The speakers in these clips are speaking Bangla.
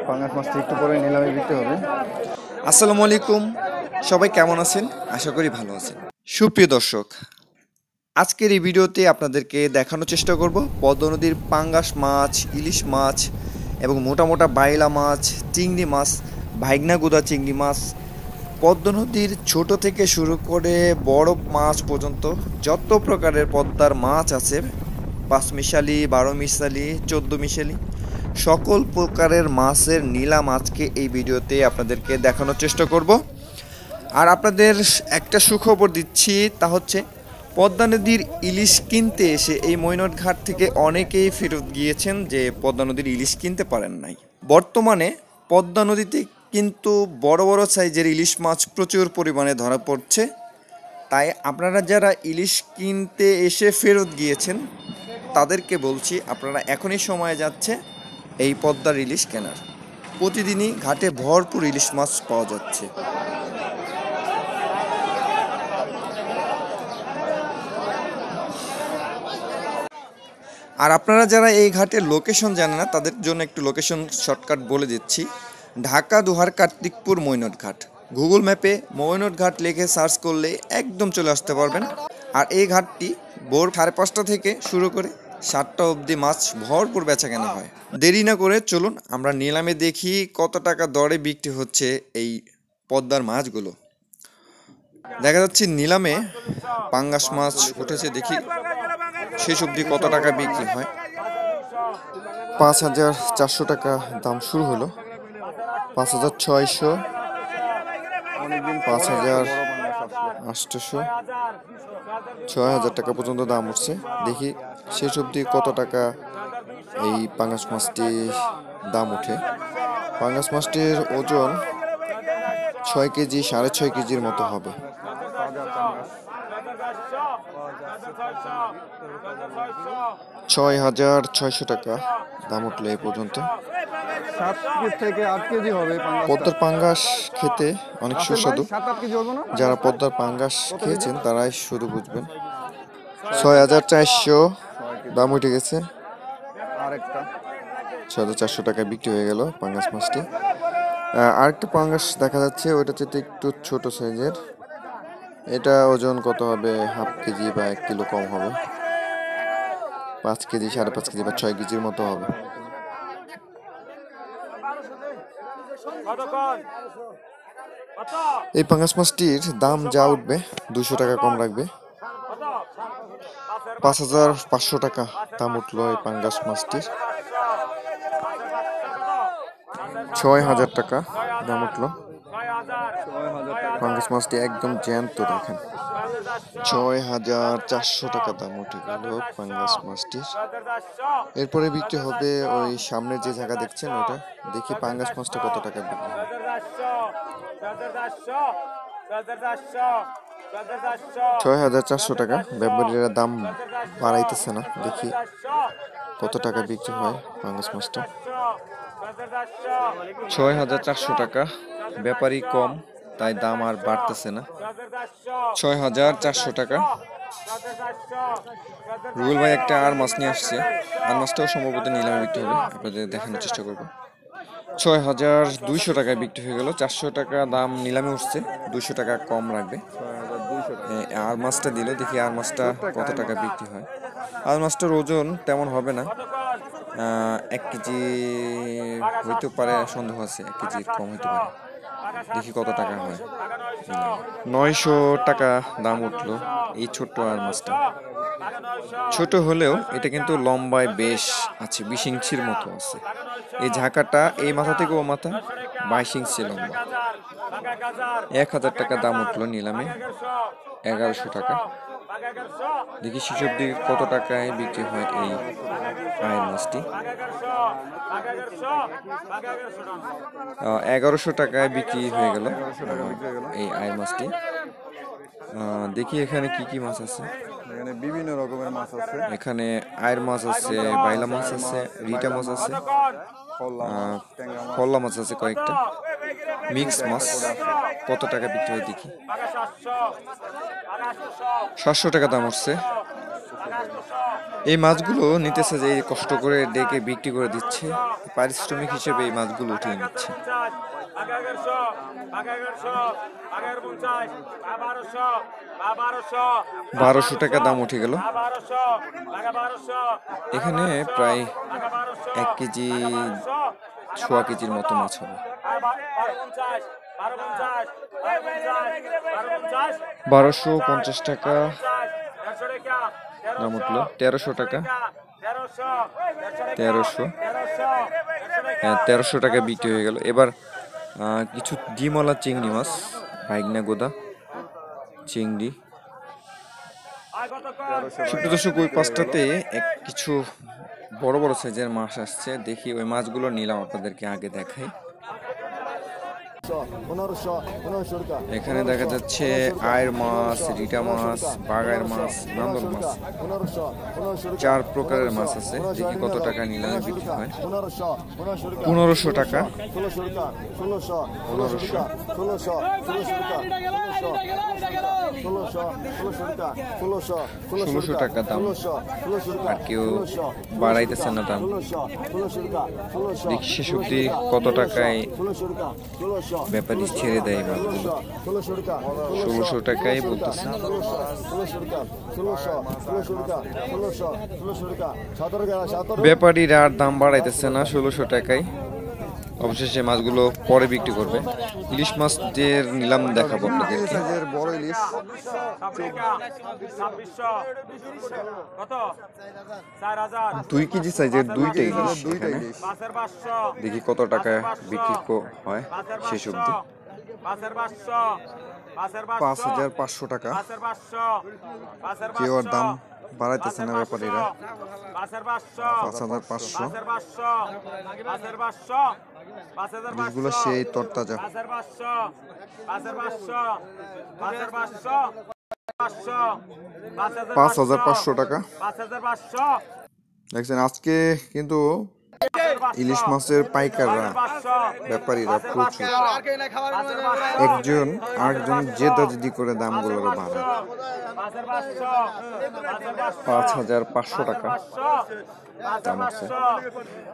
পাঙ্গাস মাছটি একটু পরে নিলামে বিক্রি হবে। আসসালামু আলাইকুম, সবাই কেমন আছেন? আশা করি ভালো আছেন। সুপ্রিয় দর্শক, আজকের এই ভিডিওতে আপনাদেরকে দেখানোর চেষ্টা করব পদ্মা নদীর পাঙ্গাস মাছ, ইলিশ মাছ এবং মোটা মোটা বাইলা মাছ, চিংড়ি মাছ, ভাইগনাগুদা চিংড়ি মাছ, পদ্মা নদীর ছোট থেকে শুরু করে বড় মাছ পর্যন্ত যত প্রকারের পদ্মার মাছ আছে, 5 মিশালি, 12 মিশালি, 14 মিশালি, সকল প্রকারের মাছের নিলাম আজকে এই ভিডিওতে আপনাদেরকে দেখানোর চেষ্টা করব। আর আপনাদের একটা সুখবর দিচ্ছি, তা হচ্ছে পদ্মা নদীর ইলিশ কিনতে এসে এই মৈনট ঘাট থেকে অনেকেই ফেরত গিয়েছেন যে পদ্মা নদীর ইলিশ কিনতে পারেন নাই। বর্তমানে পদ্মা নদীতে কিন্তু বড় বড় সাইজের ইলিশ মাছ প্রচুর পরিমাণে ধরা পড়ছে। তাই আপনারা যারা ইলিশ কিনতে এসে ফেরত গিয়েছেন তাদেরকে বলছি, আপনারা এখনই সময় যাচ্ছে এই পদ্মার ইলিশ কেনার। প্রতিদিনই ঘাটে ভরপুর ইলিশ মাছ পাওয়া যাচ্ছে। আর আপনারা যারা এই ঘাটের লোকেশন জানেন না, তাদের জন্য একটু লোকেশন শর্টকাট বলে দিচ্ছি। ঢাকা দুহার কার্তিকপুর মৈনট ঘাট, গুগল ম্যাপে মৈনট ঘাট লিখে সার্চ করলে একদম চলে আসতে পারবেন। আর এই ঘাটটি ভোর 5:30 থেকে শুরু করে 7টা অবধি মাছ ভরপুর বেচা কেনা হয়। দেরি না করে চলুন আমরা নিলামে দেখি কত টাকা দরে বিক্রি হচ্ছে এই পদ্মার মাছগুলো। দেখা যাচ্ছে নিলামে পাঙ্গাস মাছ উঠেছে, দেখি শেষ অবধি কত টাকা বিক্রি হয়। 5,400 টাকা দাম শুরু হলো, 5,600, 5,800, 6,000 টাকা পর্যন্ত দাম উঠছে। দেখি শেষ অবধি কত টাকা এই পাঙ্গাস মাছটি দাম ওঠে। পাঙ্গাস মাছটির ওজন 6 কেজি, 6.5 কেজির মতো হবে। 6,600 টাকা দাম উঠলো এই পর্যন্ত। 7 কেজি থেকে 8 কেজি হবে পাঙ্গাস। পদ্মার পাঙ্গাস খেতে অনেক সুস্বাদু। 7-8 কেজি হবে না? যারা পদ্মার পাঙ্গাস খেয়েছেন তারাই শুধু বুঝবেন। 6,400 দাম উঠে গেছে। আরেকটা 6,400 টাকায় বিক্রি হয়ে গেল পাঙ্গাস মাছটি। আরেকটা পাঙ্গাস দেখা যাচ্ছে, ওইটা হচ্ছে একটু ছোট সাইজের। এটা ওজন কত হবে? হাফ কেজি বা 1 কিলো কম হবে। 5 কেজি, 5.5 কেজি বা 6 কেজির মতো হবে। এই পাঙ্গাস মাছটির দাম যা উঠবে 200 টাকা কম রাখবে। 5,500 টাকা দাম উঠলো এই পাঙ্গাস মাছটির। 6,000 টাকা দাম উঠলো। পাঙ্গাস মাছটি একদম জ্যান্ত, দেখেন 6,400 টাকা দাম উঠে গেল পাঙ্গাস মাছটির। এরপরে বিক্রি হবে ওই সামনে যে জায়গা দেখছেন ওটা। দেখি পাঙ্গাস মাছটা কত টাকা বিক্রি হয়। 6,400 টাকা। ব্যাপারীরা দাম বাড়াইতেছে না, দেখি কত টাকা বিক্রি হয় পাঙ্গাস মাছটা। 6,400 টাকা। ব্যাপারী কম, তাই দাম আর বাড়তেছে না। 6,400 টাকা। রুবেল ভাই একটা আর মাছ নিয়ে আসছে, আর মাছটাও সম্ভবত নিলামে বিক্রি হবে, আপনাদের দেখানোর চেষ্টা করব। 6,200 টাকায় বিক্রি হয়ে গেল। 400 টাকা দাম নিলামে উঠছে, 200 টাকা কম রাখবে। আর মাছটা দিল, দেখি আর মাছটা কত টাকা বিক্রি হয়। আর মাছটার ওজন তেমন হবে না, 1 কেজি হইতে পারে, সন্দেহ আছে 1 কেজির কম হইতে পারে। দেখি কত টাকা হয়। 900 টাকা দাম উঠলো এই ছোট্ট আর মাছটা। ছোট হলেও এটা কিন্তু লম্বায় বেশ আছে, 20 ইঞ্চির মতো আছে। এই ঝাঁকাটা এই মাথা থেকে ও মাথা 22 ইঞ্চি লম্বা। 1,000 টাকা দাম উঠলো নিলামে। 1,100 টাকা। দেখি শিশু অব্দি কত টাকায় বিক্রি হয় এই আয়ের মাছটি। 1,100 টাকায় বিক্রি হয়ে গেল এই আয়ের মাছটি। দেখি এখানে কি কি মাছ আছে। এখানে বিভিন্ন রকমের মাছ আছে। এখানে আয়ের মাছ আছে, বাইলা মাছ আছে, রিটা মাছ আছে, কল্লা মাছ আছে কয়েকটা, মিক্স মাছ। কত টাকা বিক্রি হয় দেখি। 700 টাকা দাম উঠছে। এই মাছগুলো নিতেছে যে এই কষ্ট করে ডেকে বিক্রি করে দিচ্ছে, পারিশ্রমিক হিসেবে এই মাছগুলো উঠিয়ে নিচ্ছে। 1200 টাকা দাম উঠে গেল। এখানে প্রায় 1 কেজি, সোয়া কেজির মতো মাছ হবে। 1250 টাকা দাম উঠলো। 1300 টাকা, 1300, হ্যাঁ 1300 টাকা বিক্রি হয়ে গেল। এবার কিছু ডিমওয়ালা চিংড়ি মাছ, বাইগনা গোদা চিংড়ি। সুপ্রিয় দর্শক, ওই পাশটাতে কিছু বড় বড় সাইজের মাছ আসছে, দেখি ওই মাছগুলো নিলাম, আপনাদেরকে আগে দেখাই। এখানে দেখা যাচ্ছে আয়ের মাছ, রিটা মাছ, বাগায়ের মাছ, নান্দল মাছ, 4 প্রকারের মাছ আছে। দেখি কত টাকা নিলামে বিক্রি হয়। 1500 টাকা, 1600 টাকা দাম। আর কেউ বাড়াইতেছে না দাম। দেখি শেষ অব্দি কত টাকায় ব্যাপারী ছেড়ে দেয় মাছগুলো। 1600 টাকায় বলতেছে। ব্যাপারীরা আর দাম বাড়াইতেছে না, 1600 টাকায়। অবশেষে মাছগুলো পরে বিক্রি করবে। ইলিশ মাছদের নিলাম দেখাবো আপনাদেরকে। বড় ইলিশ 2 কেজি সাইজের দুইটা ইলিশ। দেখি কত টাকা বিক্রি হয় শেষ অব্দি। 5500 টাকা। কেউ আর দাম বাড়াইতেছে না ব্যাপারীরা। 5500। ইলিশগুলো সেই তরতাজা। 5500 টাকা। দেখছেন আজকে কিন্তু ইলিশ মাছের পাইকাররা, ব্যাপারীরা প্রচুর। একজন আরেকজন জেদাজেদি করে দামগুলো বাড়ায়। 5500 টাকা দাম আছে।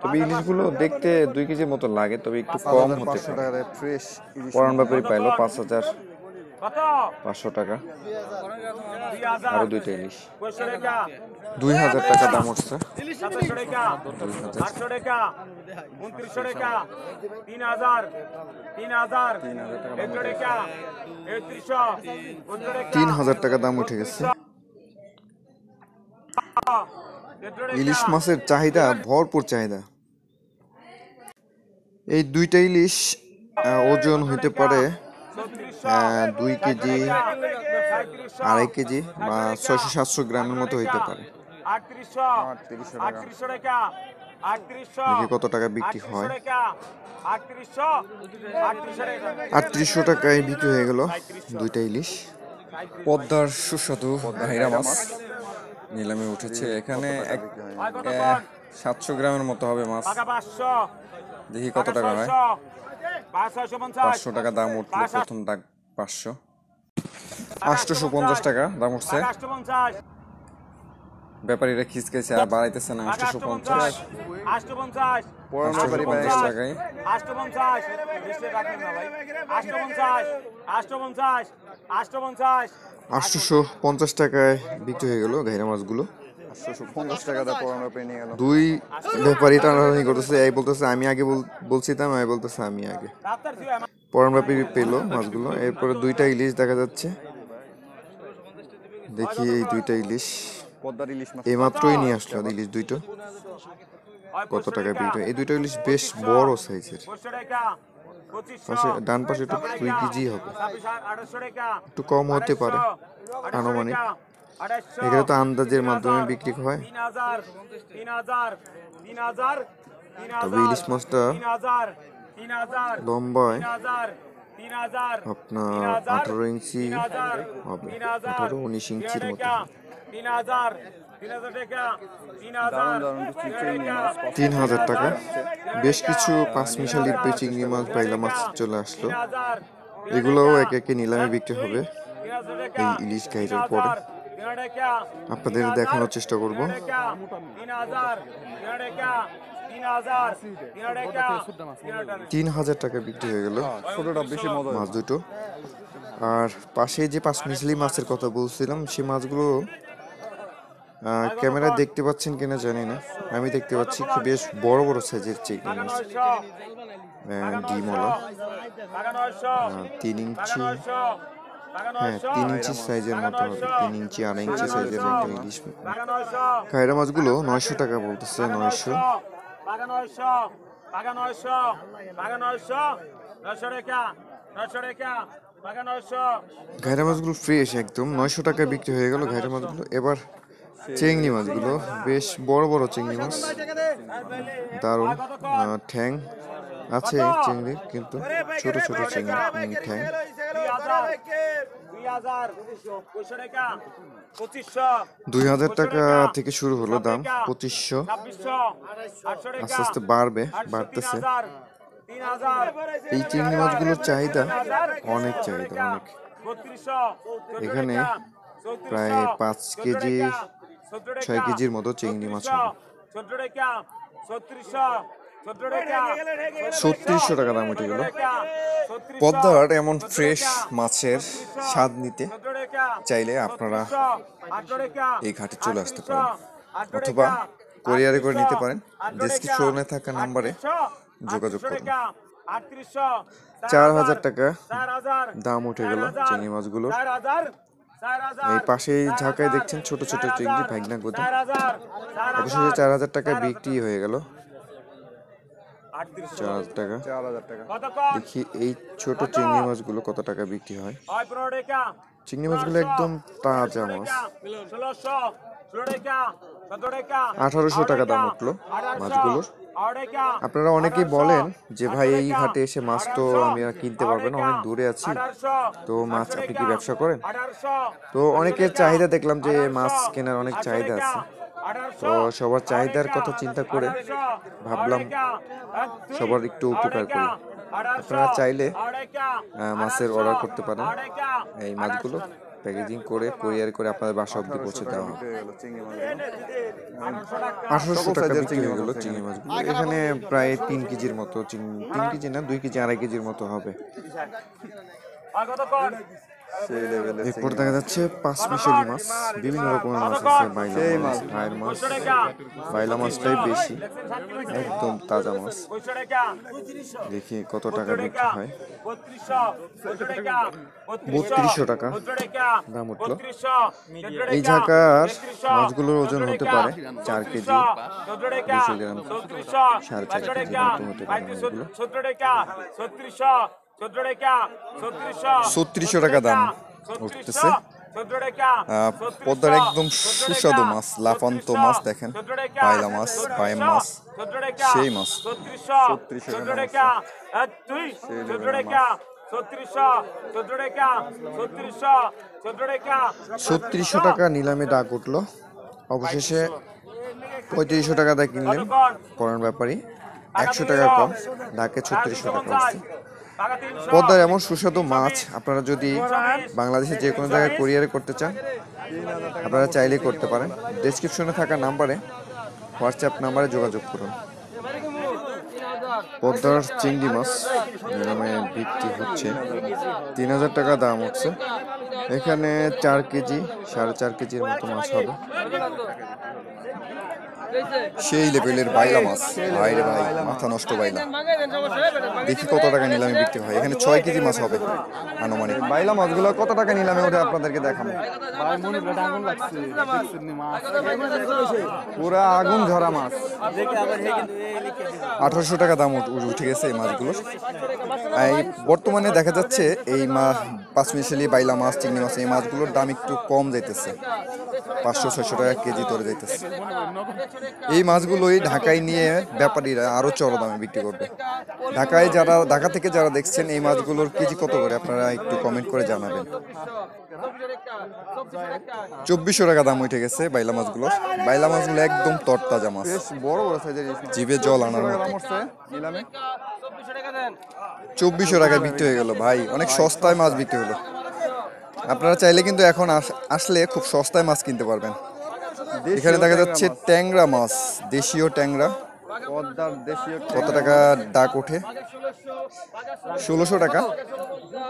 তবে ইলিশগুলো দেখতে 2 কেজির মতো লাগে, তবে একটু কম হতে পারে। পরান ব্যাপারী পাইলো 5500 টাকা। আরো 2টা ইলিশ 2000 টাকা দাম উঠছে। 3000 টাকা দাম উঠে গেছে। ইলিশ মাছের চাহিদা, ভরপুর চাহিদা। এই 2টা ইলিশ ওজন হইতে পারে 2 কেজি, 2.5 কেজি বা 600-700 গ্রামের মতো হইতে পারে। 3800 কত টাকা বিক্রি হয়। 3800 টাকায় বিক্রি হয়ে গেল 2টা ইলিশ। পদ্মার সুস্বাদু ঘাইরা মাছ নিলামে উঠেছে। এখানে 700 গ্রামের মতো হবে মাছ। দেখি কত টাকা হয়। 500 টাকা দাম উঠলো। প্রথম দাগ 500। 850 টাকা দাম উঠছে। ব্যাপারীরা খিচকেছে আর বাড়াইতেছে না। 850 টাকায়। 850 টাকায় বিক্রি হয়ে গেল ঘাইরা মাছগুলো। 850 টাকা দা পরানো পেয়ে নিয়ে গেল। দুই ব্যাপারী টানাটানি করতেছে, এই বলতেছে আমি আগে বলছিলাম, আমি বলতেছে আমি আগে। পরান ব্যাপারী পেলো মাছগুলো। এরপরে 2টা ইলিশ দেখা যাচ্ছে। দেখি এই 2টা ইলিশ এই মাত্রই নিয়ে আসলো। ইলিশ 2টো কত টাকা বিক্রি। এই 2টা ইলিশ বেশ বড় সাইজের। পাশে ডান পাশে একটু 2 কেজি হবে, একটু কম হতে পারে আনুমানিক। এখানে তো আন্দাজের মাধ্যমে বিক্রি হয়। তবে ইলিশ মাছটা লম্বায় আপনার 18 ইঞ্চি হবে, 18-19 ইঞ্চির মতো। 3000 টাকা। বেশ কিছু 5 মিশালি চিংড়ি মাছ, বাইলা মাছ চলে আসলো। এগুলোও একে একে নিলামে বিক্রি হবে এই ইলিশ ঘাইরার পরে। আপনাদের দেখানোর চেষ্টা করব। 3,000 টাকা বিক্রি হয়ে গেল মাছ দুটো। আর পাশে যে পাঁচ মিশালি মাছের কথা বলছিলাম, সেই মাছগুলো ক্যামেরায় দেখতে পাচ্ছেন কিনা জানি না, আমি দেখতে পাচ্ছি বেশ বড় বড় সাইজের চিংড়ি মাছ, ডিমওয়ালা, 3 ইঞ্চি, হ্যাঁ 3 ইঞ্চি সাইজের মতো হবে, 3 ইঞ্চি 2.5 ইঞ্চি সাইজের একটা ইলিশ। কায়রা মাছগুলো 900 টাকা বলতেছে, 900। ঘাইরা মাছগুলো ফ্রেশ একদম, 900 টাকায় বিক্রি হয়ে গেল ঘাইরা মাছগুলো। এবার চিংড়ি মাছগুলো বেশ বড় বড় চিংড়ি মাছ, দারুণ ঠ্যাং আছে চিংড়ির, কিন্তু ছোট ছোট চিংড়ি ঠ্যাং। 2,000 টাকা থেকে শুরু হলো দাম, 2500, আস্তে আস্তে বাড়তেছে। এই চিংড়ি মাছগুলোর চাহিদা অনেক, অনেক। এখানে প্রায় 5 কেজি 6 কেজির মতো চিংড়ি মাছ হবে। 3600 টাকা দাম উঠে গেল। পদ্মার এমন ফ্রেশ মাছের স্বাদ নিতে চাইলে আপনারা এই ঘাটে চলে আসতে পারেন, অথবা কোরিয়ারে করে নিতে পারেন। ডেসক্রিপশনে থাকা নাম্বারে যোগাযোগ করুন। 4,000 টাকা দাম উঠে গেল চিংড়ি মাছগুলোর। এই পাশেই ঝাঁকায় দেখছেন ছোট ছোট চিংড়ি, ভাগনা গোদা, অবশেষে 4,000 টাকায় বিক্রি হয়ে গেল। 4,000 টাকা। দেখি এই ছোট চিংড়ি মাছগুলো কত টাকা বিক্রি হয়। চিংড়ি মাছগুলো একদম তাজা মাছ, 1800 টাকা দাম উঠলো মাছগুলোর। আপনারা অনেকেই বলেন যে ভাই এই ঘাটে এসে মাছ তো আমি আর কিনতে পারবেন না, অনেক দূরে আছি, তো মাছ আপনি কি ব্যবসা করেন? তো অনেকের চাহিদা দেখলাম যে মাছ কেনার অনেক চাহিদা আছে, তো সবার চাহিদার কথা চিন্তা করে ভাবলাম সবার একটু উপকার করি। আপনারা চাইলে মাছের অর্ডার করতে পারেন, এই মাছগুলো প্যাকেজিং করে কুরিয়ার করে আপনাদের বাসা অবধি পৌঁছে দেওয়া হবে। 1800 টাকা বিক্রি হয়ে গেল চিংড়ি মাছগুলো। এখানে প্রায় 3 কেজির মতো, 3 কেজি না 2 কেজি 2.5 কেজির মতো হবে। এরপর দেখা যাচ্ছে 5 মিশালি মাছ, বিভিন্ন রকমের মাছ আছে, বাইলা মাছ, ঘায়ের মাছ, বাইলা মাছটাই বেশি, একদম তাজা মাছ। দেখি কত টাকা বিক্রি হয়। 3200 টাকা দাম উঠলো। এই ঝাঁকার মাছগুলোর ওজন হতে পারে 4 কেজি 200 গ্রাম, 4.5 কেজি মতো হতে পারে মাছগুলো। 3600 টাকা দাম উঠতেছে। পদ্মার একদম সুস্বাদু মাছ, লাফান্ত মাছ, দেখেন পায়লা মাছ, পায়েম মাছ, সেই মাছ 3600 টাকা নিলামে ডাক উঠলো। অবশেষে 3500 টাকা দিয়ে কিনলেন করার ব্যাপারই, 100 টাকা কম, ডাকে 3600 টাকা আসছে। পদ্মার এমন সুস্বাদু মাছ আপনারা যদি বাংলাদেশে যে কোনো জায়গায় কুরিয়ারে করতে চান, আপনারা চাইলেই করতে পারেন। ডেসক্রিপশনে থাকা নাম্বারে, হোয়াটসঅ্যাপ নাম্বারে যোগাযোগ করুন। পদ্মার চিংড়ি মাছ নিলামে বিক্রি হচ্ছে, 3,000 টাকা দাম হচ্ছে। এখানে 4 কেজি 4.5 কেজির মতো মাছ হবে। সেই লেভেলের বাইলা মাছ, ভাইরে ভাই মাথা নষ্ট বাইলা। দেখি কত টাকা নিলামে বিক্রি হয়। এখানে 6 কেজি মাছ হবে আনুমানিক। বাইলা মাছগুলো কত টাকা নিলামে ওঠে আপনাদেরকে দেখাবো। পুরা আগুন ঝরা মাছ, 1800 টাকা দাম উঠে গেছে এই মাছগুলোর। এই বর্তমানে দেখা যাচ্ছে এই মাছ 5 মিশালি বাইলা মাছ, চিংড়ি মাছ, এই মাছগুলোর দাম একটু কম যাইতেছে, 500-600 টাকা কেজি ধরে যাইতেছে। এই মাছগুলোই ঢাকায় নিয়ে ব্যাপারীরা আরো চড়া দামে বিক্রি করবে। ঢাকা থেকে যারা দেখছেন এই মাছগুলোর কেজি কত করে আপনারা একটু কমেন্ট করে জানাবেন। 2400 টাকা দাম উঠে গেছে বাইলা মাছগুলোর। বাইলা মাছগুলো একদম তরতাজা মাছ, বড় বড় সাইজের, জিভে জল আনার মতো। 2400 টাকায় বিক্রি হয়ে গেল ভাই, অনেক সস্তায় মাছ বিক্রি হলো। আপনারা চাইলে কিন্তু এখন আসলে খুব সস্তায় মাছ কিনতে পারবেন। এখানে দেখা যাচ্ছে ট্যাংরা মাছ, দেশীয় ট্যাংরা। পদ্মার দেশীয় কত টাকা ডাক ওঠে? 1600 টাকা,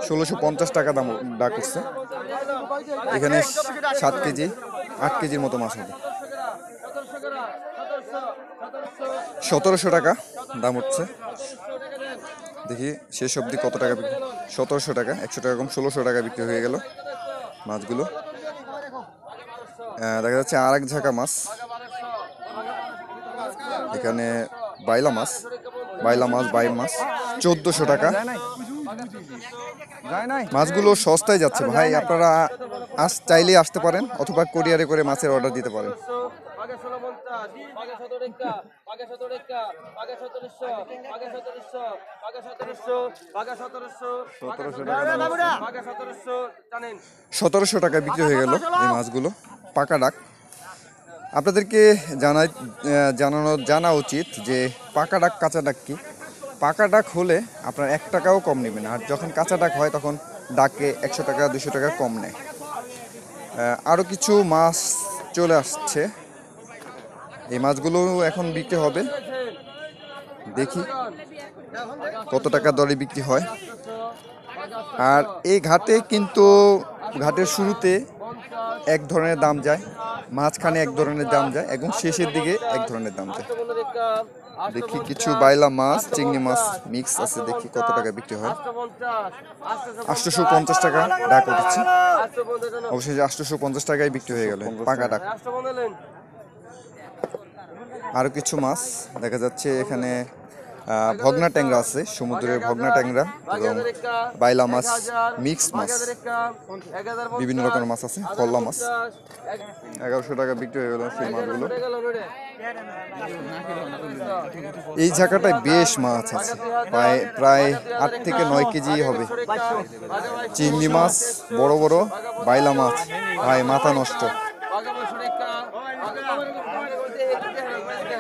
1650 টাকা দাম ডাক উঠছে। এখানে 7 কেজি 8 কেজির মতো মাছ হবে। 1700 টাকা দাম উঠছে। দেখি শেষ অবধি কত টাকা বিক্রি। 1700 টাকা, 100 টাকা কম, 1600 টাকা বিক্রি হয়ে গেল মাছগুলো। দেখা যাচ্ছে আর এক ঝাঁকা মাছ। এখানে বাইলা মাছ, বাইলা মাছ, বাইম মাছ 1400 টাকা। মাছগুলো সস্তায় যাচ্ছে ভাই, আপনারা চাইলেই আসতে পারেন অথবা কোরিয়ারে করে মাছের অর্ডার দিতে পারেন। 1700 টাকা বিক্রি হয়ে গেল এই মাছগুলো। পাকা ডাক। আপনাদেরকে জানা উচিত যে পাকা ডাক কাঁচা ডাক কি। পাকা ডাক হলে আপনার 1 টাকাও কম নেবেন, আর যখন কাঁচা ডাক হয় তখন ডাকে 100 টাকা 200 টাকা কম নেয়। আরও কিছু মাছ চলে আসছে, এই মাছগুলো এখন বিক্রি হবে। দেখি কত টাকা দরে বিক্রি হয়। আর এই ঘাটে কিন্তু ঘাটের শুরুতে এক ধরনের দাম যায়, মাঝখানে এক ধরনের দাম যায় এবং শেষের দিকে এক ধরনের দাম যায়। দেখি কিছু বাইলা মাছ, চিংড়ি মাছ মিক্স আছে, দেখি কত টাকা বিক্রি হয়। 850 টাকা ডাক উঠেছে, অবশ্যই 850 টাকায় বিক্রি হয়ে গেল পাকা ডাক। আরো কিছু মাছ দেখা যাচ্ছে এখানে। ভগনা ট্যাংরা আছে, সমুদ্রের ভগনা ট্যাংরা এবং বাইলা মাছ, মিক্স মাছ, বিভিন্ন রকমের মাছ আছে। কল্লা মাছ 1100 টাকা বিক্রি হয়ে গেল সেই মাছগুলো। এই জায়গাটায় বেশ মাছ আছে, প্রায় 8 থেকে 9 কেজি হবে। চিংড়ি মাছ বড় বড়, বাইলা মাছ ভাই মাথা নষ্ট।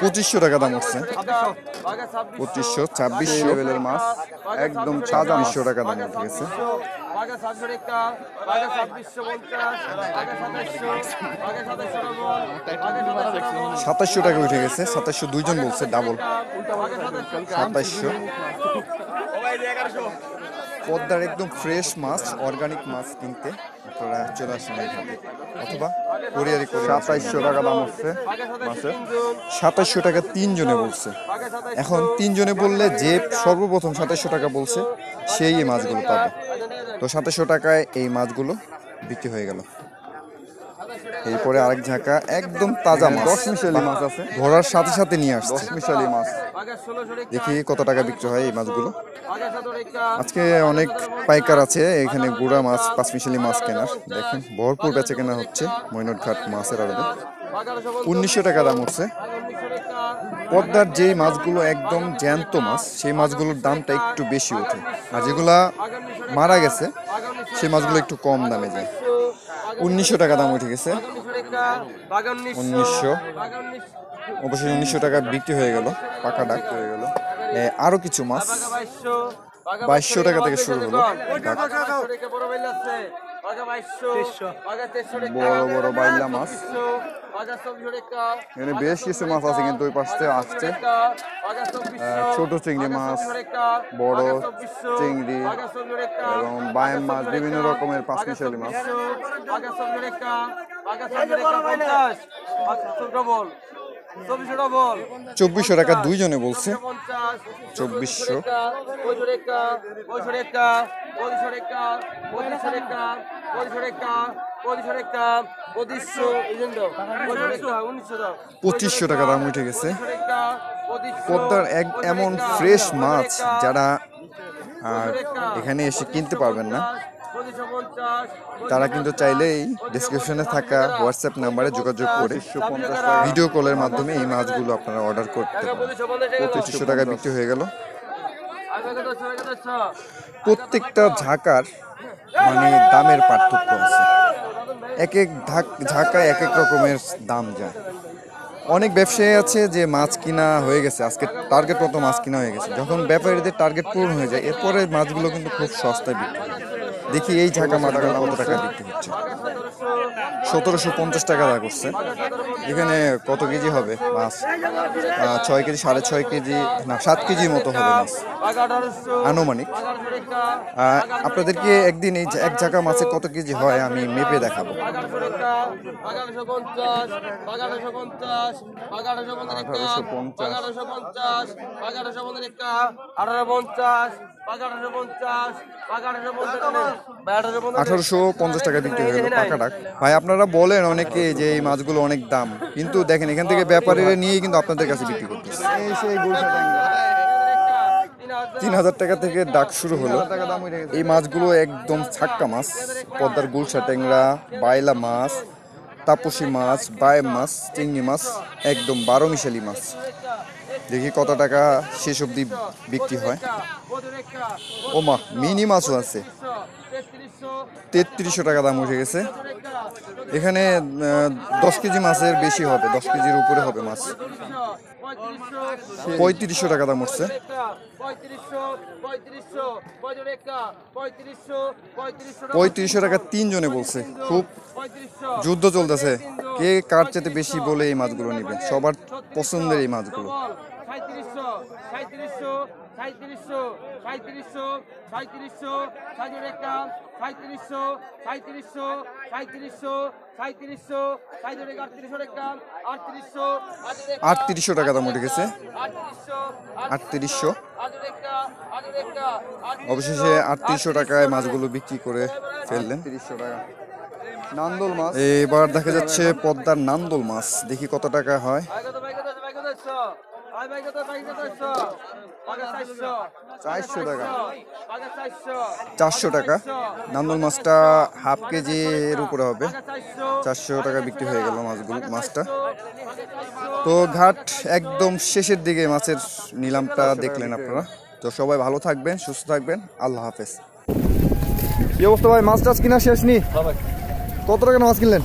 2500 টাকা দাম উঠছে, 2500 2600 লেভেলের মাছ একদম তাজা। 200 টাকা দাম উঠে গেছে। 2700 টাকা উঠে গেছে, 2700 দুইজন বলছে, ডাবল 2700। পদ্মার একদম ফ্রেশ মাছ, অর্গানিক মাছ কিনতে আপনারা চলে আসেন এখানে, অথবা কোরিয়ারি করে। 2700 টাকা দাম হচ্ছে মাছের। 2700 টাকা 3 জনে বলছে। এখন 3 জনে বললে যে সর্বপ্রথম 2700 টাকা বলছে সেই এই মাছগুলো পাবে। তো 2700 টাকায় এই মাছগুলো বিক্রি হয়ে গেল। এরপরে আরেক ঝাঁকা একদম তাজা মাছ, 10 মিশালি মাছ আছে, ধরার সাথে সাথে নিয়ে আসছে 10 মিশালি মাছ। দেখি কত টাকা বিক্রি হয় এই মাছগুলো। আজকে অনেক পাইকার আছে এখানে, গুড়া মাছ, 5 মিশালি মাছ কেনার। দেখেন ভরপুর বেচে কেনা হচ্ছে মৈনট ঘাট মাছের আড়তে। 1900 টাকা দাম উঠছে। পদ্মার যেই মাছগুলো একদম জ্যান্ত মাছ, সেই মাছগুলোর দামটা একটু বেশি ওঠে, আর যেগুলা মারা গেছে সেই মাছগুলো একটু কম দামে যায়। 1900 টাকা দাম উঠে গেছে। 1900, অবশ্যই 1900 টাকা বিক্রি হয়ে গেল, পাকা ডাক হয়ে গেল। আরো কিছু মাছ 2200 টাকা থেকে শুরু হলো। বড় বড় বাইলা মাছ, এখানে বেশ কিছু মাছ আছে কিন্তু ওই পাশে আসছে। ছোট চিংড়ি মাছ, বড় চিংড়ি এবং বাইম মাছ, বিভিন্ন রকমের 5 মিশালি মাছ। 2400 টাকা দুইজনে বলছে। 2400। পঁচিশশো টাকা দাম উঠে গেছে। পদ্মার এমন ফ্রেশ মাছ যারা এখানে এসে কিনতে পারবেন না, তারা কিন্তু চাইলেই ডেসক্রিপশনে থাকা হোয়াটসঅ্যাপ নাম্বারে যোগাযোগ করে ভিডিও কলের মাধ্যমে এই মাছগুলো আপনারা অর্ডার করতে পারেন। 2500 টাকা বিক্রি হয়ে গেল। প্রত্যেকটা ঝাঁকার মানে দামের পার্থক্য আছে, এক এক ঝাঁকায় এক এক রকমের দাম যায়। অনেক ব্যবসায়ী আছে যে মাছ কিনা হয়ে গেছে, আজকে টার্গেট মতো মাছ কিনা হয়ে গেছে, যখন ব্যাপারীদের টার্গেট পূরণ হয়ে যায় এরপরে মাছগুলো কিন্তু খুব সস্তায় বিক্রি হয়। দেখি এই ঝাঁকা মাছগুলো কত টাকা বিক্রি হচ্ছে। 1750 টাকা দাম করছে। এখানে কত কেজি হবে মাছ? 6 কেজি, 6.5 কেজি, না 7 কেজির মতো হবে মাছ আনুমানিক। আপনাদেরকে একদিন এই এক ঝাঁকা মাছে কত কেজি হয় আমি মেপে দেখাবো। 1850 টাকা বিক্রি হয়ে গেল পাকা ডাক। ভাই আপনারা বলেন অনেকে যে এই মাছগুলো অনেক দাম, কিন্তু দেখেন এখান থেকে ব্যাপারীরা নিয়েই কিন্তু আপনাদের কাছে বিক্রি করতেছে। সেই 3000 টাকা থেকে ডাক শুরু হলো। এই মাছগুলো একদম ছাক্কা মাছ, পদ্মার গুলশা ট্যাংরা, বাইলা মাছ, তাপসী মাছ, বায় মাছ, চিংড়ি মাছ, একদম 12 মিশালি মাছ। দেখি কত টাকা শেষ অবধি বিক্রি হয়। ও মা, মিনি মাছও আছে, 3300 টাকা দাম উঠে গেছে। এখানে 10 কেজি মাছের বেশি হবে, 10 কেজির উপরে হবে মাছ। 3500 টাকা দাম উঠছে। 3500 টাকা 3 জনে বলছে। খুব যুদ্ধ চলতেছে, কে কার চেয়ে বেশি বলে এই মাছগুলো নিবে। সবার পছন্দের এই মাছগুলো। 3800 টাকা দাম উঠে গেছে। 3800, অবশেষে 3800 টাকায় মাছগুলো বিক্রি করে ফেললেন। 3800 টাকা নান্দল মাছ। এবার দেখা যাচ্ছে পদ্মার নান্দল মাছ, দেখি কত টাকা হয়। 400 টাকা, 400 টাকা। নান্দল মাছটা হাফ কেজি এর উপরে হবে। 400 টাকা বিক্রি হয়ে গেল মাছটা। তো ঘাট একদম শেষের দিকে মাছের নিলামটা দেখলেন আপনারা। তো সবাই ভালো থাকবেন, সুস্থ থাকবেন, আল্লাহ হাফেজ। কি অবস্থা ভাই, মাছ টাছ কিনা শেষ নি? কত টাকা মাছ কিনলেন?